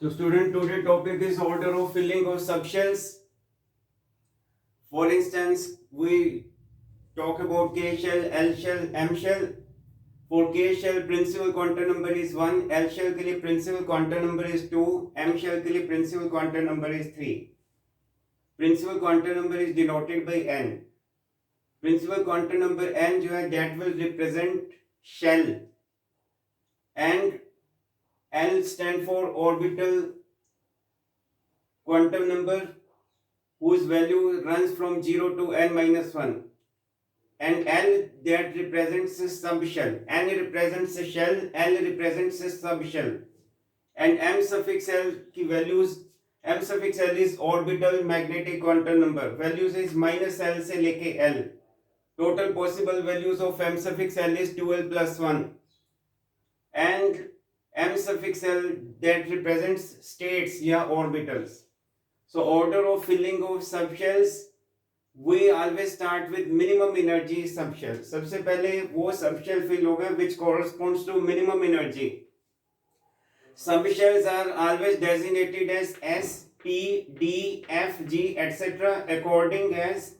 So student, today topic is order of filling of subshells. For instance, we talk about K shell, L shell, M shell. For K shell, principal quantum number is 1, L shell के लिए principal quantum number is 2, M shell के लिए principal quantum number is 3. Principal quantum number is denoted by N. Principal quantum number N जो है that will represent shell, and L stand for orbital quantum number whose value runs from 0 to n minus 1, and L that represents a subshell. N represents a shell, L represents a subshell, and M suffix L की values, M suffix L is orbital magnetic quantum number, values is minus L से लेके L. Total possible values of M suffix L is 2L plus 1, and M suffix L that represents states या orbitals. So order of filling of subshells, we always start with minimum energy subshell. सबसे पहले वो subshell fill होगा which corresponds to minimum energy. Subshells are always designated as S, P, D, F, G, etc. according as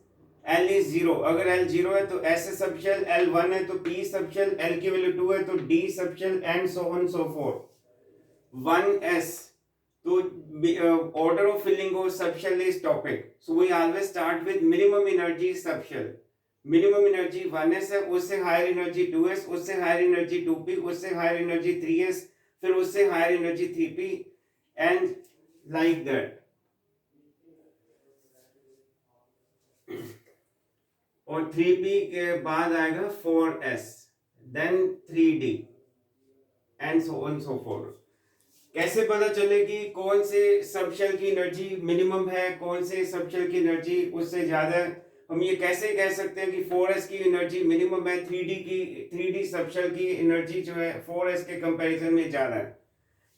L is 0. अगर L 0 है तो S subshell, L 1 है तो P subshell, L की value 2 है तो D subshell, and so on so forth. 1S. So order of filling of subshell is topic. So we always start with minimum energy subshell. Minimum energy 1s है, उससे higher energy 2s, उससे higher energy 2p, उससे higher energy 3s, फिर उससे higher energy 3p, and like that. और 3p के बाद आएगा 4s, then 3d, and so on so forth. कैसे पता चलेगी कौन से सबशेल की एनर्जी मिनिमम है, कौन से सबशेल की एनर्जी उससे ज्यादा है? हम ये कैसे कह सकते हैं कि 4s की एनर्जी मिनिमम है, 3d सबशेल की एनर्जी जो है 4s के कंपैरिजन में ज्यादा है?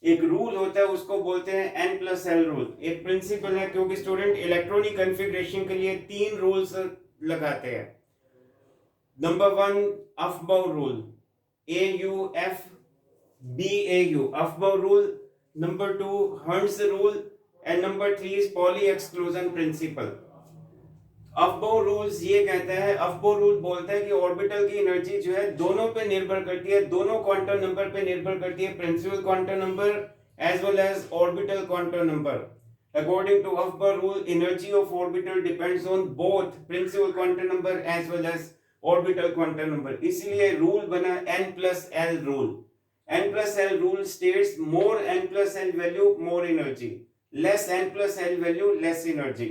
एक रूल होता है, उसको बोलते हैं N+L रूल. एक प्रिंसिपल है, क्योंकि स्टूडेंट इलेक्ट्रॉनिक कॉन्फ़िगरेशन के लिए 3 रूल्स लगाते हैं. Number 1 Aufbau rule, AUF BAU Aufbau rule. Number 2 Hund's rule, and number 3 is Pauli exclusion principle. Aufbau rules ये कहता है, अफबाउ रूल बोलता है कि ऑर्बिटल की एनर्जी जो है दोनों पे निर्भर करती है, दोनों क्वांटम नंबर पे निर्भर करती है, principal quantum number as well as orbital quantum number. According to Afbar rule, energy of orbital depends on both principal quantum number as well as orbital quantum number. इसलिए रूल बना N+L rule. N+L rule states more N+L value more energy, less N+L value less energy.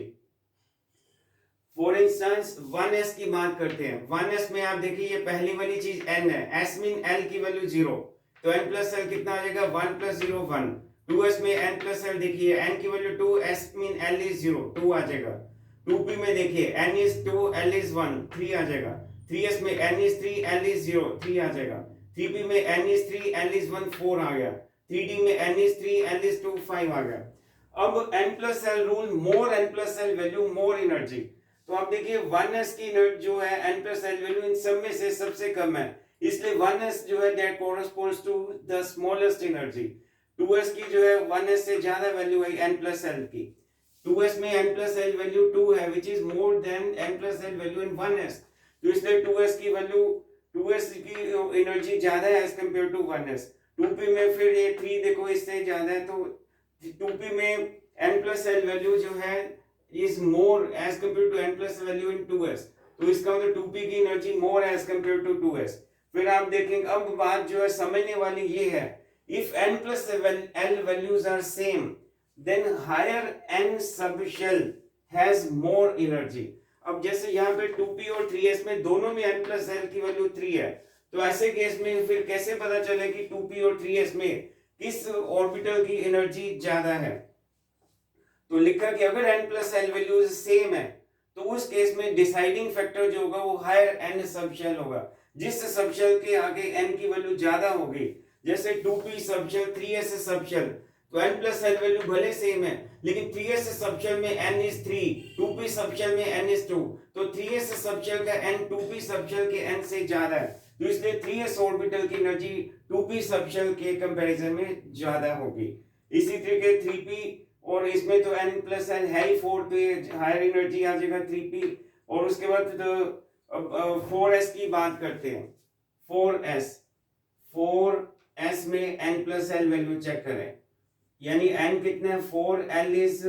For instance 1s की बात करते हैं. 1s में आप देखिए ये पहली वाली चीज n है, s मीन l की वैल्यू 0, तो N+L कितना आ जाएगा 1 + 0 1. 2s में N+L देखिए n की value 2, s mean l is 0 2 आ जाएगा. 2p में देखिए n is 2 l is 1 3 आ जाएगा. 3s में n is 3 l is 0 3 आ जाएगा. 3p में n is 3 l is 1 4 आ गया. 3d में n is 3 l is 2 5 आ गया. अब N+L रूल, मोर N+L वैल्यू मोर एनर्जी. तो आप देखिए 1s की जो है N+L वैल्यू इन सब में से सबसे कम है, इसलिए 1s जो है that corresponds to the smallest energy. 2s की जो है 1s से ज्यादा वैल्यू है N+L की. 2s में N+L वैल्यू 2 है which is more than N+L value in 1s. तो इसलिए 2s की वैल्यू 2s की एनर्जी ज्यादा है as compare to 1s. 2p में फिर ये 3 देखो इससे ज्यादा है, तो 2p में N+L वैल्यू जो है is more as compared to N+ value in 2s. तो इसका मतलब 2p की energy more as compared to 2s. फिर आप देखेंगे अब बात जो है समझने वाली ये है, if N+L values are same then higher n subshell has more energy. अब जैसे यहाँ पे 2p और 3s में दोनों में N+L की वैल्यू 3 है, तो ऐसे केस में फिर कैसे पता चले कि 2p और 3s में किस ऑर्बिटल की एनर्जी ज्यादा है? तो लिखा कि अगर N+L वैल्यूज सेम है तो उस केस में डिसाइडिंग फैक्टर जो होगा वो हायर n सबशेल होगा. जिस सबशेल के आगे n की वैल्यू ज्यादा होगी, जैसे 2p सबशेल 3s सबशेल, तो N+L वैल्यू भले सेम है लेकिन 3s सबशेल में n is 3, 2p सबशेल में n is 2, तो 3s सबशेल का n 2p सबशेल के n से ज्यादा है, तो इसलिए 3s ऑर्बिटल की एनर्जी 2p सबशेल के कंपैरिजन में ज्यादा होगी. इसी तरीके 3p, और इसमें तो n प्लस n है ही 4, तो ये हायर एनर्जी आ जाएगा 3p। और उसके बाद 4s की बात करते हैं। 4s में n plus l value check करें, यानी n कितना है 4, l इज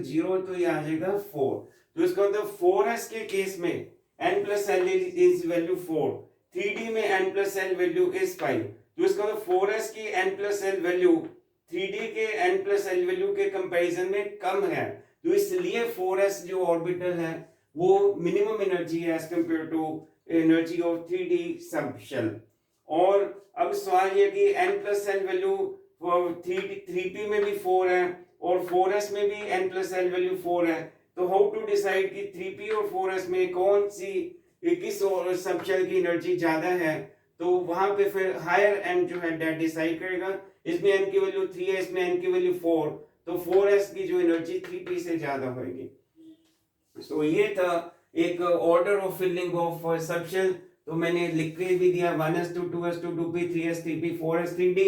0, तो ये आ जाएगा 4। तो इसका मतलब 4s के केस में n plus l is value 4, 3d में n plus l value is 5। तो इसका मतलब 4s की n plus l value 3d के n प्लस l वैल्यू के कंपैरिजन में कम है, तो इसलिए 4s जो ऑर्बिटल है वो मिनिमम एनर्जी है as compare to energy of 3d सब शेल। और अब सवाल ये कि n plus l value 3p में भी 4 है और 4s में भी n प्लस l वैल्यू 4 है, तो हाउ टू डिसाइड कि 3p और 4s में कौन सी किस सब शेल की एनर्जी ज्यादा है। तो वहां पे फिर हायर n जो है डेट डिसाइड करेगा। इसमें n की वैल्यू 3 है, इसमें n की वैल्यू 4, तो 4s की जो एनर्जी 3p से ज्यादा होगी। तो ये था एक order of filling of subshell. तो मैंने लिख के भी दिया 1s2 2s2 2p 3s 3p 4s 3d,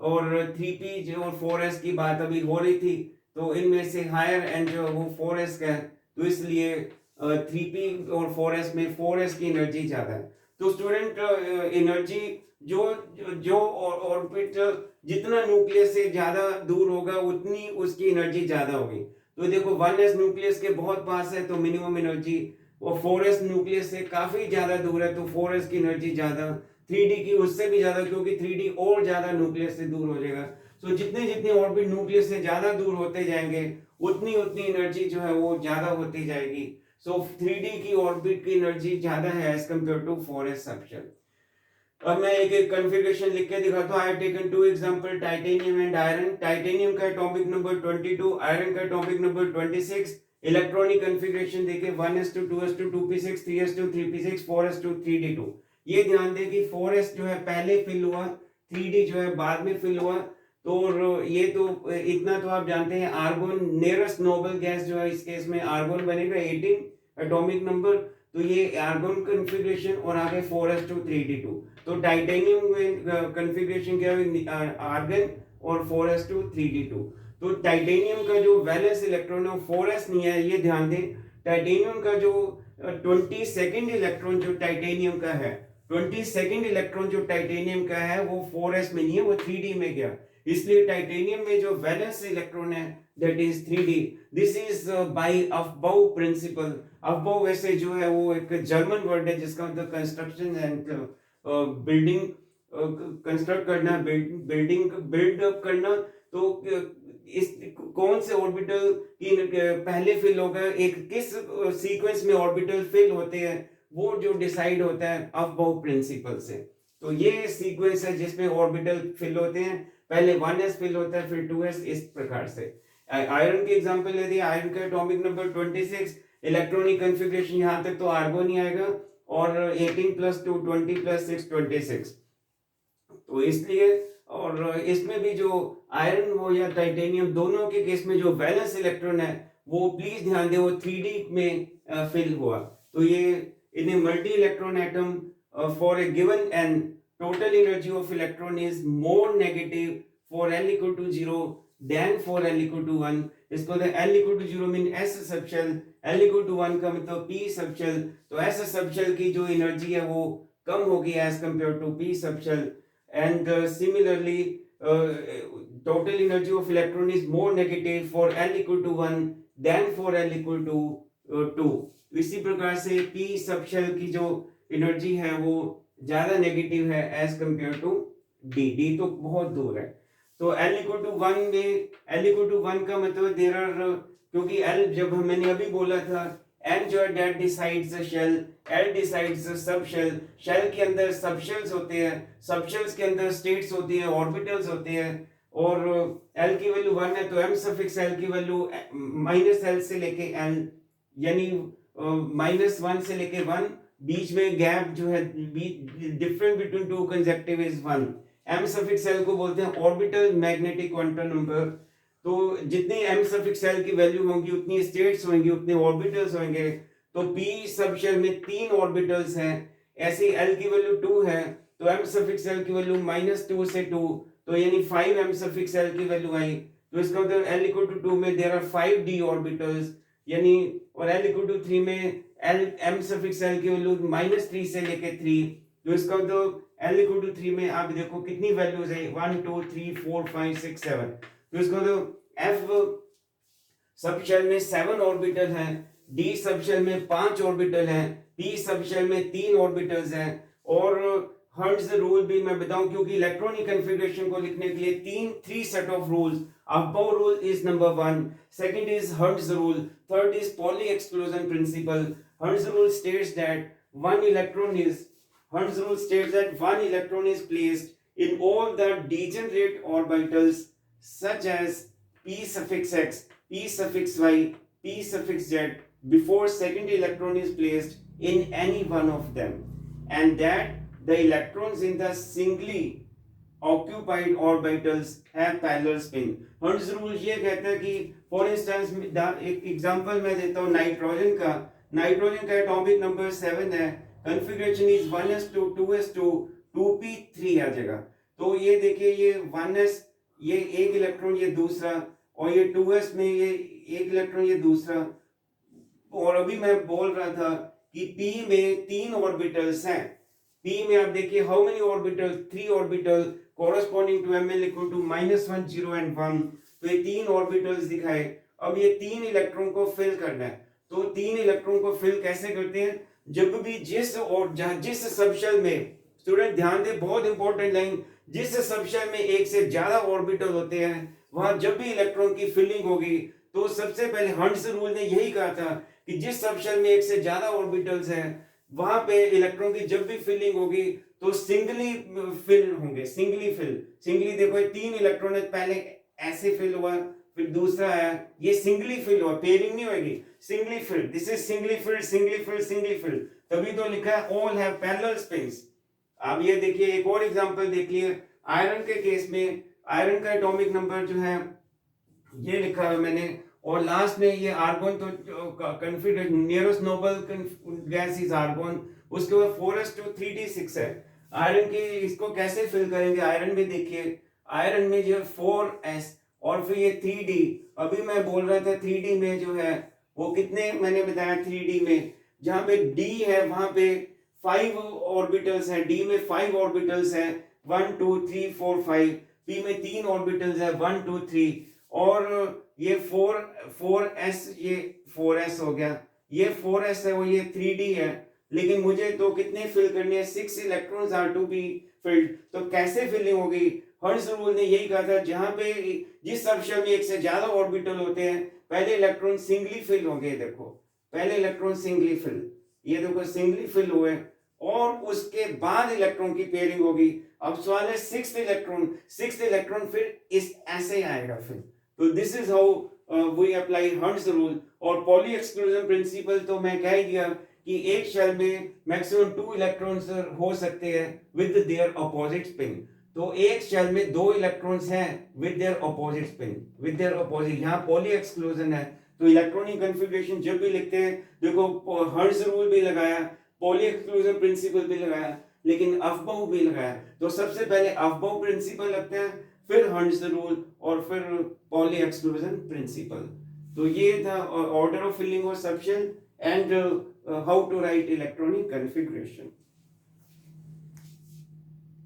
और 3p जो और 4s की बात अभी हो रही थी, तो इनमें से हायर एंड जो वो 4s का है, तो इसलिए 3p और 4s में 4s की एनर्जी ज्यादा है। तो स्टूडेंट एनर्जी जो जो ऑर्बिट जितना न्यूक्लियस से ज्यादा दूर होगा उतनी उसकी एनर्जी ज्यादा होगी। तो देखो 1s न्यूक्लियस के बहुत पास है तो मिनिमम एनर्जी, और 4s न्यूक्लियस से काफी ज्यादा दूर है तो 4s की एनर्जी ज्यादा, 3d की उससे भी ज्यादा, क्योंकि 3d और ज्यादा न्यूक्लियस से दूर हो जाएगा। तो जितने जितने ऑर्बिट न्यूक्लियस से ज्यादा दूर होते जाएंगे उतनी उतनी एनर्जी जो है वो ज्यादा होती जाएगी। सो 3d की ऑर्बिट की एनर्जी ज्यादा है as compare to 4s subshell. अब मैं एक कॉन्फ़िगरेशन लिख के दिखाता हूं। I have taken two example, titanium and iron. Titanium का एटॉमिक नंबर 22, आयरन का एटॉमिक नंबर 26। इलेक्ट्रॉनिक कॉन्फ़िगरेशन देखिए 1s2 2s2 2p6 3s2 3p6 4s2 3d2। ये ध्यान दें कि 4s जो है पहले फिल हुआ, 3d जो है बाद में फिल हुआ। तो ये तो इतना तो आप जानते हैं, आर्गन नियरेस्ट नोबल गैस जो है इस केस में आर्गन बनेगा 18 एटॉमिक नंबर। तो ये आर्गन कॉन्फ़िगरेशन और आगे 4s2 3d2। तो टाइटेनियम में कॉन्फ़िगरेशन क्या है, आर्गन और 4s2 3d2। तो टाइटेनियम का जो वैलेंस इलेक्ट्रॉन है 4s नहीं है, ये ध्यान दें। टाइटेनियम का जो 22nd इलेक्ट्रॉन जो टाइटेनियम का है, 22nd इलेक्ट्रॉन जो टाइटेनियम का है वो 4s में नहीं है, वो 3d में गया। इसलिए टाइटेनियम में जो वैलेंस इलेक्ट्रॉन है that is 3d। This is by Aufbau principle. Aufbau वैसे जो है वो एक जर्मन वर्ड है जिसका मतलब कंस्ट्रक्शन एंड बिल्डिंग, कंस्ट्रक्ट करना, बिल्ड अप करना। तो इस कौन से ऑर्बिटल की पहले फिल होगा, एक किस सीक्वेंस में ऑर्बिटल फिल होते हैं, वो जो डिसाइड होता है अफबाउ प्रिंसिपल से। तो ये सीक्वेंस है जिसमें ऑर्बिटल फिल होते हैं, पहले 1s फिल होता है फिर 2s, इस प्रकार से। आयरन की एग्जांपल ले दिया, आयरन का एटॉमिक नंबर 26, इलेक्ट्रॉनिक कॉन्फ़िगरेशन यहां तक तो आर्गन ही आएगा, और 18 प्लस 2 20 प्लस 6 26। तो इसलिए, और इसमें भी जो आयरन हो या टाइटेनियम दोनों के केस में जो वैलेंस इलेक्ट्रॉन है वो प्लीज ध्यान दें वो 3d में फिल हुआ। तो ये in multi electron atom for a given n total energy of electron is more negative for l equal to 0 than for l equal to 1। इसको l equal to 0 mean s subshell, l equal to 1 का मतलब p subshell. तो s subshell की जो एनर्जी है वो कम होगी as compare to p subshell. And similarly total energy of electron is more negative for l equal to 1 than for l equal to 2। इसी प्रकार से p सबशेल की जो एनर्जी है वो ज्यादा नेगेटिव है as compare to d. D तो बहुत दूर है। तो L इक्वल टू 1 में, L इक्वल टू 1 का मतलब देयर आर, क्योंकि L जब मैंने अभी बोला था N जो है that decides the shell, L decides the subshell. Shell के अंदर सब शेल्स होते हैं, सब शेल्स के अंदर स्टेट्स होती है, ऑर्बिटल्स होते हैं। और L की वैल्यू 1 है तो M सफिक्स L की वैल्यू -L से लेके L, यानी -1 से लेके 1, बीच में गैप जो है difference between two conjunctive is 1। m suffix l को बोलते हैं ऑर्बिटल मैग्नेटिक क्वांटम नंबर। तो जितनी m सफिक्स l की वैल्यू होंगी उतनी स्टेट्स होंगी, उतने ऑर्बिटल्स होंगे। तो p सबशेल में 3 ऑर्बिटल्स हैं, ऐसे l की वैल्यू 2 है तो m सफिक्स l की वैल्यू -2 से 2, तो तो यानी 5 m सफिक्स l की वैल्यू आई, तो इसका मतलब l इक्वल टू 2 में देयर आर 5 d ऑर्बिटल्स, यानी और l इक्वल टू 3 में l m सफिक्स l की वैल्यू -3 से लेके 3, तो इसका मतलब l इक्वल टू 3 में आप देखो कितनी वैल्यूज है 1 2 3 4 5 6 7, तो इसका मतलब f सबशेल में 7 ऑर्बिटल हैं, d सबशेल में 5 ऑर्बिटल हैं, p सबशेल में 3 ऑर्बिटल्स हैं, और हर्ट्ज रूल भी मैं बताऊं क्योंकि इलेक्ट्रॉनिक कॉन्फ़िगरेशन को लिखने के लिए three set of rules. Aufbau rule is number 1, second is Hertz rule, third is Pauli exclusion principle. Hertz rule states that one electron is Hund's rule states that one electron is placed in all the degenerate orbitals such as p suffix x, p suffix y, p suffix z before second electron is placed in any one of them, and that the electrons in the singly occupied orbitals have parallel spin. Hund's rule ये कहता है कि for instance एक example मैं देता हूँ nitrogen का atomic number 7 है, configuration is 1s2 2s2 2p3 आ जाएगा. तो ये देखिए ये 1s ये एक इलेक्ट्रॉन ये दूसरा, और ये 2s में ये एक इलेक्ट्रॉन ये दूसरा, और अभी मैं बोल रहा था कि p में 3 ऑर्बिटल्स हैं. p में आप देखिए how many orbital, 3 orbital corresponding to ml equal to -1 0 and 1, तो ये 3 ऑर्बिटल्स दिखाए. अब ये 3 इलेक्ट्रॉन को फिल करना है, तो 3 इलेक्ट्रॉन को फिल कैसे करते हैं, जब भी जिस सबशेल में, स्टूडेंट ध्यान दे बहुत इंपॉर्टेंट लाइन, जिस सबशेल में एक से ज्यादा ऑर्बिटल होते हैं वहां जब भी इलेक्ट्रॉन की फिलिंग होगी, तो सबसे पहले हंट्स रूल ने यही कहा था कि जिस सबशेल में एक से ज्यादा ऑर्बिटल्स हैं वहां पे इलेक्ट्रॉन की जब भी फिलिंग होगी तो सिंगली फिल होंगे. सिंगली देखो 3 इलेक्ट्रॉन पहले ऐसे फिल हुआ, फिर दूसरा है ये सिंगली फिल हुआ, पेयरिंग नहीं होगी, singly fill, this is singly fill, तभी तो लिखा है ऑल हैव पैरेलल स्पिन्स. अब ये देखिए एक और एग्जांपल देखिए आयरन के केस में, आयरन का एटॉमिक नंबर जो है ये लिखा है मैंने, और लास्ट में ये आर्गोन तो configuration nearest noble gas is argon, उसके बाद 4s2 3d6 है. आयरन के इसको कैसे फिल करेंगे, आयरन में देखिए आयरन में जो 4s और फिर ये 3d, अभी मैं बोल रहा था 3d में जो है वो कितने मैंने बताया 3d में, जहां पे d है वहां पे 5 ऑर्बिटल्स है, d में 5 ऑर्बिटल्स है 1 2 3 4 5, p में 3 ऑर्बिटल्स है 1 2 3, और ये 4s ये 4s हो गया, ये 4s है वो ये 3d है, लेकिन मुझे तो कितने फिल करने हैं 6 electrons are to be filled. तो कैसे फिलिंग होगी, हर्ट्ज रूल ने यही कहा था जहां पे जिस सबशेल में एक से ज्यादा ऑर्बिटल होते हैं पहले इलेक्ट्रॉन सिंगली फिल होंगे, देखो पहले इलेक्ट्रॉन सिंगली फिल, ये देखो सिंगली फिल हुए, और उसके बाद इलेक्ट्रॉन की पेयरिंग होगी. अब सवाल है सिक्स्थ इलेक्ट्रॉन फिर इस ऐसे आएगा फिर. तो this is how we apply Hertz rule. और पॉली एक्सक्लूजन प्रिंसिपल तो मैं कह ही दिया कि एक शेल में मैक्सिमम 2 इलेक्ट्रॉन्स हो सकते हैं विद देयर अपोजिट स्पिन. तो एक शेल में 2 इलेक्ट्रॉन्स हैं with their opposite spin, with their opposite, यहाँ पॉली एक्सक्लूजन है. तो इलेक्ट्रॉनिक कॉन्फ़िगरेशन जब भी लिखते हैं देखो हर्ट्ज रूल भी लगाया, पॉली एक्सक्लूजन प्रिंसिपल भी लगाया, लेकिन अफबाउ भी लगाया. तो सबसे पहले अफबाउ प्रिंसिपल लगते हैं, फिर हर्ट्ज रूल, और फिर पॉली एक्सक्लूजन प्रिंसिपल. तो ये था order of filling of subshell and how to write electronic configuration.